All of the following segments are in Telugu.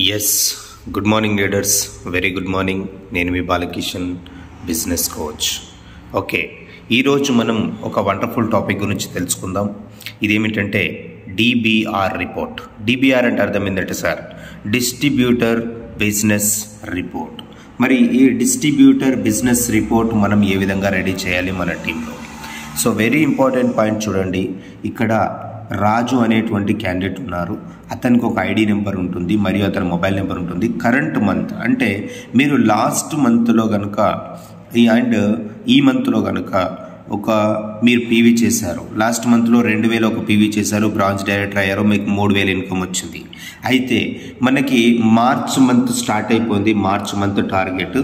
Yes good morning leaders, very good morning. నేను మీ బాలకిషన్, బిజినెస్ కోచ్. ఓకే, ఈరోజు మనం ఒక వండర్ఫుల్ టాపిక్ గురించి తెలుసుకుందాం. ఇదేమిటంటే డిబిఆర్ రిపోర్ట్. డిబిఆర్ అంటే అర్థం ఏంటంటే సార్, డిస్ట్రిబ్యూటర్ బిజినెస్ రిపోర్ట్. మరి ఈ డిస్ట్రిబ్యూటర్ బిజినెస్ రిపోర్ట్ మనం ఏ విధంగా రెడీ చేయాలి మన టీంలో? సో వెరీ ఇంపార్టెంట్ పాయింట్ చూడండి. ఇక్కడ రాజు అనేటువంటి క్యాండిడేట్ ఉన్నారు. అతనికి ఒక ఐడి నెంబర్ ఉంటుంది మరియు అతని మొబైల్ నెంబర్ ఉంటుంది. కరెంట్ మంత్ అంటే మీరు లాస్ట్ మంత్లో కనుక అండ్ ఈ మంత్లో కనుక మీరు పీవీ చేశారు. లాస్ట్ మంత్లో 2000 ఒక పీవీ చేశారు, బ్రాంచ్ డైరెక్టర్ అయ్యారు, మీకు 3000 ఇన్కమ్ వచ్చింది. అయితే మనకి మార్చ్ మంత్ స్టార్ట్ అయిపోయింది, మార్చ్ మంత్ టార్గెట్.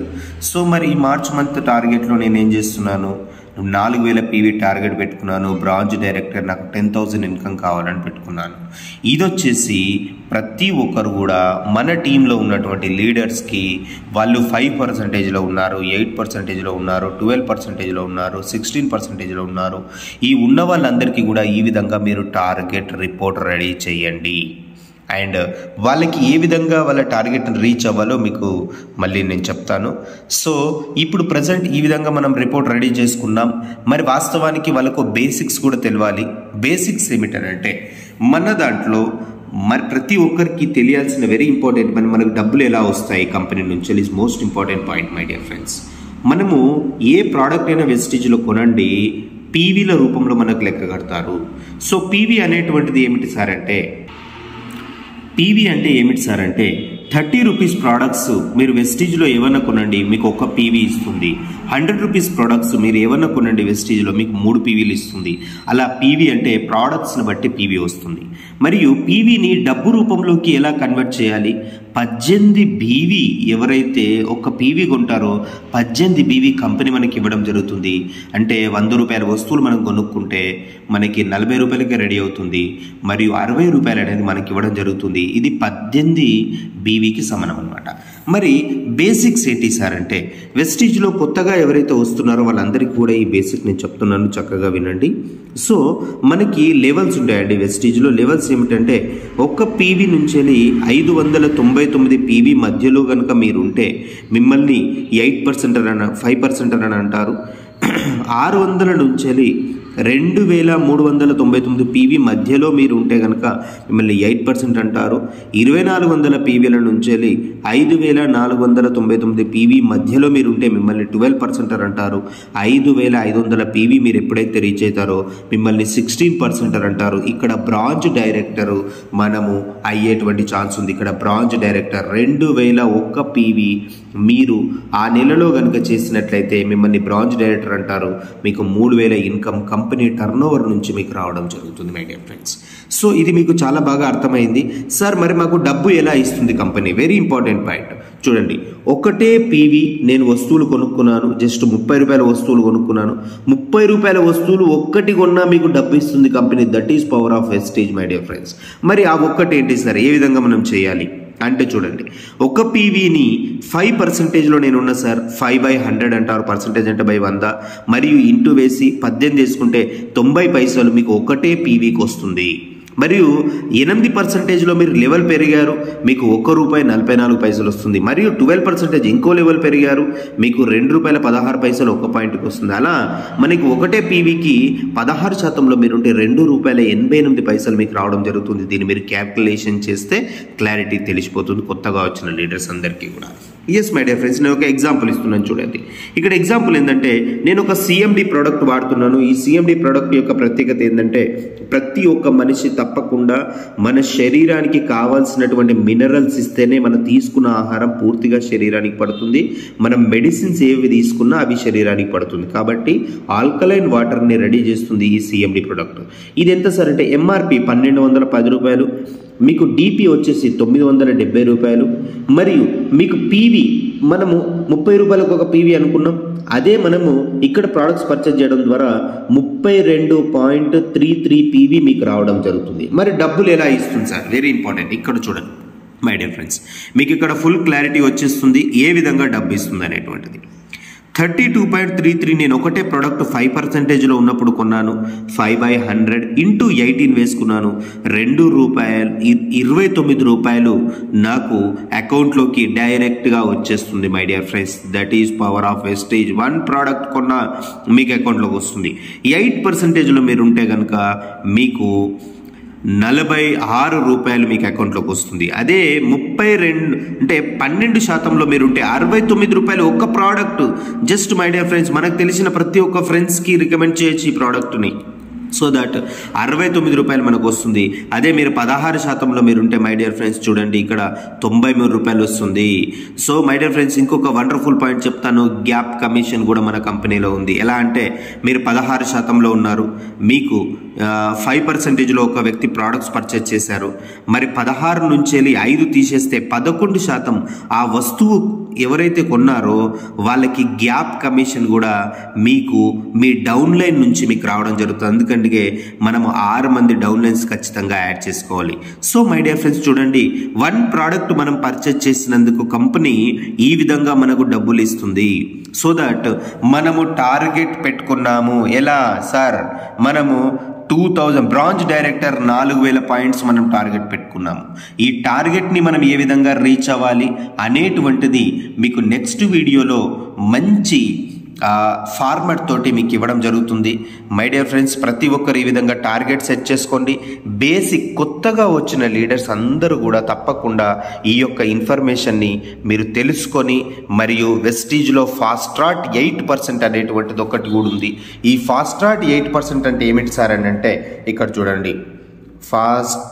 సో మరి ఈ మార్చ్ మంత్ టార్గెట్లో నేనేం చేస్తున్నాను, 4000 పీవీ టార్గెట్ పెట్టుకున్నాను. బ్రాంచ్ డైరెక్టర్ నాకు 10,000 ఇన్కమ్ కావాలని పెట్టుకున్నాను. ఇది వచ్చేసి ప్రతి ఒక్కరు కూడా మన టీంలో ఉన్నటువంటి లీడర్స్కి వాళ్ళు 5%లో ఉన్నారు, 8%లో ఉన్నారు, 12%లో ఉన్నారు, 16%లో ఉన్నారు. ఈ ఉన్న వాళ్ళందరికీ కూడా ఈ విధంగా మీరు టార్గెట్ రిపోర్ట్ రెడీ చేయండి. అండ్ వాళ్ళకి ఏ విధంగా వాళ్ళ టార్గెట్ని రీచ్ అవ్వాలో మీకు మళ్ళీ నేను చెప్తాను. సో ఇప్పుడు ప్రజెంట్ ఈ విధంగా మనం రిపోర్ట్ రెడీ చేసుకున్నాం. మరి వాస్తవానికి వాళ్ళకు బేసిక్స్ కూడా తెలియాలి. బేసిక్స్ ఏమిటంటే మన దాంట్లో మరి ప్రతి ఒక్కరికి తెలియాల్సిన వెరీ ఇంపార్టెంట్ మనకు డబ్బులు ఎలా వస్తాయి కంపెనీ నుంచి is most important point my dear friends. మనము ఏ ప్రోడక్ట్ అయినా వెస్టేజ్లో కొనండి, పీవీల రూపంలో మనకు లెక్క కడతారు. సో పీవీ అనేటువంటిది ఏమిటి సార్ అంటే, పీవీ అంటే ఏమిటి సార్ అంటే 30 రూపీస్ ప్రోడక్ట్స్ మీరు వెస్టీజ్లో ఏమన్నా కొనండి, మీకు ఒక పీవీ ఇస్తుంది. 100 రూపీస్ ప్రోడక్ట్స్ మీరు ఏమన్నా కొనండి వెస్టీజ్లో, మీకు 3 పీవీలు ఇస్తుంది. అలా పీవీ అంటే ప్రోడక్ట్స్ని బట్టి పీవీ వస్తుంది. మరియు పీవీని డబ్బు రూపంలోకి ఎలా కన్వర్ట్ చేయాలి? 18 బీవీ ఎవరైతే ఒక పీవీ కొంటారో 18 బీవీ కంపెనీ మనకి ఇవ్వడం జరుగుతుంది. అంటే 100 రూపాయల వస్తువులు మనం కొనుక్కుంటే మనకి 40 రూపాయలకే రెడీ అవుతుంది. మరియు 60 రూపాయలు అనేది మనకి ఇవ్వడం జరుగుతుంది. ఇది 18 బీవీకి సమానం అనమాట. మరి బేసిక్స్ ఏంటి సార్ అంటే, వెస్టీజ్లో కొత్తగా ఎవరైతే వస్తున్నారో వాళ్ళందరికీ కూడా ఈ బేసిక్ నేను చెప్తున్నాను, చక్కగా వినండి. సో మనకి లెవెల్స్ ఉంటాయండి వెస్టీజ్లో. లెవెల్స్ ఏమిటంటే ఒక్క పీవీ నుంచి 599 పీవీ మధ్యలో కనుక మీరు ఉంటే మిమ్మల్ని 8% అని 5% అని అంటారు. 600 నుంచి 2399 పీవీ మధ్యలో మీరు ఉంటే కనుక మిమ్మల్ని 8% అంటారు. 2400 పీవీల నుంచి 5499 పీవీ మధ్యలో మీరు ఉంటే మిమ్మల్ని 12% అంటారు. 5500 పీవీ మీరు ఎప్పుడైతే రీచ్ అవుతారో మిమ్మల్ని 16% అంటారు. ఇక్కడ బ్రాంచ్ డైరెక్టర్ మనము అయ్యేటువంటి ఛాన్స్ ఉంది. ఇక్కడ బ్రాంచ్ డైరెక్టర్ 2001 పీవీ మీరు ఆ నెలలో కనుక చేసినట్లయితే మిమ్మల్ని బ్రాంచ్ డైరెక్టర్ అంటారు. మీకు 3000 ఇన్కమ్ కంపెనీ టర్నోవర్ నుంచి మీకు రావడం జరుగుతుంది మై డియర్ ఫ్రెండ్స్. సో ఇది మీకు చాలా బాగా అర్థమైంది సార్. మరి మాకు డబ్బు ఎలా ఇస్తుంది కంపెనీ? వెరీ ఇంపార్టెంట్ పాయింట్ చూడండి. ఒకటే పీవీ నేను వస్తువులు కొనుక్కున్నాను, జస్ట్ 30 రూపాయల వస్తువులు కొనుక్కున్నాను. 30 రూపాయల వస్తువులు ఒక్కటి కొన్నా మీకు డబ్బు ఇస్తుంది company. That is power of wastage my dear friends. మరి ఆ ఒక్కటి ఏంటి సార్, ఏ విధంగా మనం చేయాలి అంటే చూడండి, ఒక పీవీని 5%లో నేనున్నా సార్, 5/100 అంటారు. పర్సంటేజ్ అంటే 100 మరియు ఇంటూ వేసి 18 వేసుకుంటే 90 పైసలు మీకు ఒకటే పీవీకి వస్తుంది. మరియు 8%లో మీరు లెవెల్ పెరిగారు, మీకు ₹1.44 వస్తుంది. మరియు 12% ఇంకో లెవెల్ పెరిగారు, మీకు ₹2.16 ఒక పాయింట్కి వస్తుంది. అలా మనకి ఒకటే పీవీకి 16%లో మీరుంటే ₹2.88 మీకు రావడం జరుగుతుంది. దీన్ని మీరు క్యాల్కులేషన్ చేస్తే క్లారిటీ తెలిసిపోతుంది కొత్తగా వచ్చిన లీడర్స్ అందరికీ కూడా. ఎస్ మై డియర్ ఫ్రెండ్స్, నేను ఒక ఎగ్జాంపుల్ ఇస్తున్నాను చూడండి. ఇక్కడ ఎగ్జాంపుల్ ఏంటంటే నేను ఒక సిఎండి ప్రోడక్ట్ వాడుతున్నాను. ఈ సిఎండి ప్రోడక్ట్ యొక్క ప్రత్యేకత ఏంటంటే ప్రతి ఒక్క మనిషి తప్పకుండా మన శరీరానికి కావాల్సినటువంటి మినరల్స్ ఇస్తేనే మనం తీసుకున్న ఆహారం పూర్తిగా శరీరానికి పడుతుంది. మనం మెడిసిన్స్ ఏవి తీసుకున్నా అవి శరీరానికి పడుతుంది. కాబట్టి ఆల్కలైన్ వాటర్ని రెడీ చేస్తుంది ఈ సిఎండి ప్రోడక్ట్. ఇది ఎంత సార్ అంటే ఎంఆర్పి ₹1210, మీకు డిపి వచ్చేసి ₹970, మరియు మీకు పీవీ మనము 30 రూపాయలకు ఒక పీవీ అనుకున్నాం. అదే మనము ఇక్కడ ప్రోడక్ట్స్ పర్చేజ్ చేయడం ద్వారా 32.33 పీవీ మీకు రావడం జరుగుతుంది. మరి డబ్బులు ఎలా ఇస్తుంది సార్? Very important. ఇక్కడ చూడండి మై డియర్ ఫ్రెండ్స్, మీకు ఇక్కడ ఫుల్ క్లారిటీ వచ్చేస్తుంది ఏ విధంగా డబ్బు ఇస్తుంది అనేటువంటిది. 32.33 నేను ఒకటే ప్రోడక్ట్ 5%లో ఉన్నప్పుడు కొన్నాను. 5/100 ఇంటూ 18 వేసుకున్నాను. ₹2.29 నాకు అకౌంట్లోకి డైరెక్ట్గా వచ్చేస్తుంది my dear friends. That is power of wastage. 1 product కొన్నా మీకు అకౌంట్లోకి వస్తుంది. 8%లో మీరు ఉంటే కనుక మీకు ₹46 మీకు అకౌంట్లోకి వస్తుంది. అదే 32 అంటే 12%లో మీరు ఉంటే ₹69 ఒక్క product. Just my dear friends, మనకు తెలిసిన ప్రతి ఒక్క ఫ్రెండ్స్కి రికమెండ్ చేయొచ్చు ఈ ప్రోడక్ట్ని. సో దట్ ₹69 మనకు వస్తుంది. అదే మీరు 16%లో మీరు ఉంటే మై డియర్ ఫ్రెండ్స్ చూడండి, ఇక్కడ ₹93 వస్తుంది. సో మై డియర్ ఫ్రెండ్స్, ఇంకొక వండర్ఫుల్ పాయింట్ చెప్తాను. గ్యాప్ కమిషన్ కూడా మన కంపెనీలో ఉంది. ఎలా అంటే మీరు 16%లో ఉన్నారు, మీకు 5%లో ఒక వ్యక్తి ప్రోడక్ట్స్ పర్చేజ్ చేశారు. మరి 16 నుంచి వెళ్ళి 5 తీసేస్తే 11% ఆ వస్తువు ఎవరైతే కొన్నారో వాళ్ళకి గ్యాప్ కమిషన్ కూడా మీకు మీ డౌన్లైన్ నుంచి మీకు రావడం జరుగుతుంది. అందుకంటే మనము 6 మంది డౌన్లైన్స్ ఖచ్చితంగా యాడ్ చేసుకోవాలి. సో మై డియర్ ఫ్రెండ్స్ చూడండి, 1 ప్రోడక్ట్ మనం పర్చేజ్ చేసినందుకు కంపెనీ ఈ విధంగా మనకు డబ్బులు ఇస్తుంది. సో దట్ మనము టార్గెట్ పెట్టుకున్నాము. ఎలా సార్? మనము 2000 బ్రాంజ్ డైరెక్టర్ 4000 పాయింట్స్ మనం టార్గెట్ పెట్టుకున్నాము. ఈ టార్గెట్ని మనం ఏ విధంగా రీచ్ అవ్వాలి అనేటువంటిది మీకు నెక్స్ట్ వీడియోలో మంచి ఫార్మాట్ తోటి మీకు ఇవ్వడం జరుగుతుంది. మై డియర్ ఫ్రెండ్స్, ప్రతి ఒక్కరు ఈ విధంగా టార్గెట్ సెట్ చేసుకోండి. బేసిక్ కొత్తగా వచ్చిన లీడర్స్ అందరూ కూడా తప్పకుండా ఈ యొక్క ఇన్ఫర్మేషన్ని మీరు తెలుసుకొని, మరియు వెస్టీజ్లో ఫాస్ట్ ట్రాక్ 8% అనేటువంటిది ఒకటి కూడా ఉంది. ఈ ఫాస్ట్ ట్రాక్ 8% అంటే ఏమిటి సార్ అని అంటే ఇక్కడ చూడండి, ఫాస్ట్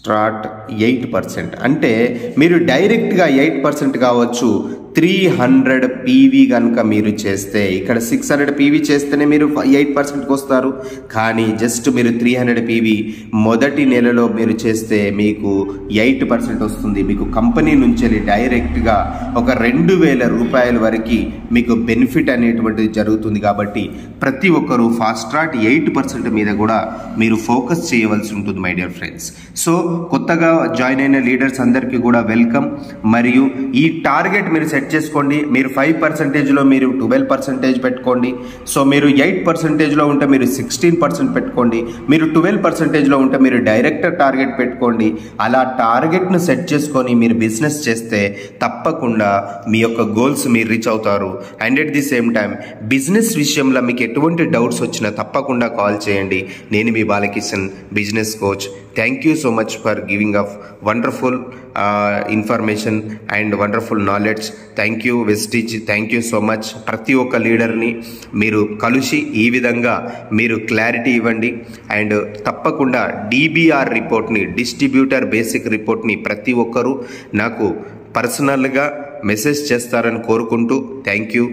ట్రాక్ 8% అంటే మీరు డైరెక్ట్గా 8% కావచ్చు. 300 PV కనుక మీరు చేస్తే, ఇక్కడ 600 PV చేస్తేనే మీరు 8%కి వస్తారు. కానీ జస్ట్ మీరు 300 PV మొదటి నెలలో మీరు చేస్తే మీకు 8% వస్తుంది. మీకు కంపెనీ నుంచి డైరెక్ట్గా ఒక ₹2000 వరకు మీకు బెనిఫిట్ అనేటువంటిది జరుగుతుంది. కాబట్టి ప్రతి ఒక్కరూ ఫాస్ట్ ట్రాక్ 8% మీద కూడా మీరు ఫోకస్ చేయవలసి ఉంటుంది మై డియర్ ఫ్రెండ్స్. సో కొత్తగా జాయిన్ అయిన లీడర్స్ అందరికీ కూడా వెల్కమ్. మరియు ఈ టార్గెట్ మీరు సెట్ చేసుకోండి. మీరు 5%లో మీరు 12% పెట్టుకోండి. సో మీరు 8%లో ఉంటే మీరు 16% పెట్టుకోండి. మీరు 12%లో ఉంటే మీరు డైరెక్టర్ టార్గెట్ పెట్టుకోండి. అలా టార్గెట్ను సెట్ చేసుకొని మీరు బిజినెస్ చేస్తే తప్పకుండా మీ యొక్క గోల్స్ మీరు రీచ్ అవుతారు. And at the same time business విషయంలో మీకు ఎటువంటి డౌట్స్ వచ్చినా తప్పకుండా కాల్ చేయండి. నేను మీ Balakishan, business coach. Thank you so much for giving a wonderful information and wonderful knowledge. Thank you Vestige, thank you so much. ప్రతి ఒక్క లీడర్ని మీరు కలిసి ఈ విధంగా మీరు క్లారిటీ ఇవ్వండి. అండ్ తప్పకుండా DBR రిపోర్ట్ని, డిస్ట్రిబ్యూటర్ బేసిక్ రిపోర్ట్ని ప్రతి ఒక్కరూ నాకు పర్సనల్గా మెసేజ్ చేస్తారని కోరుకుంటూ థ్యాంక్ యూ.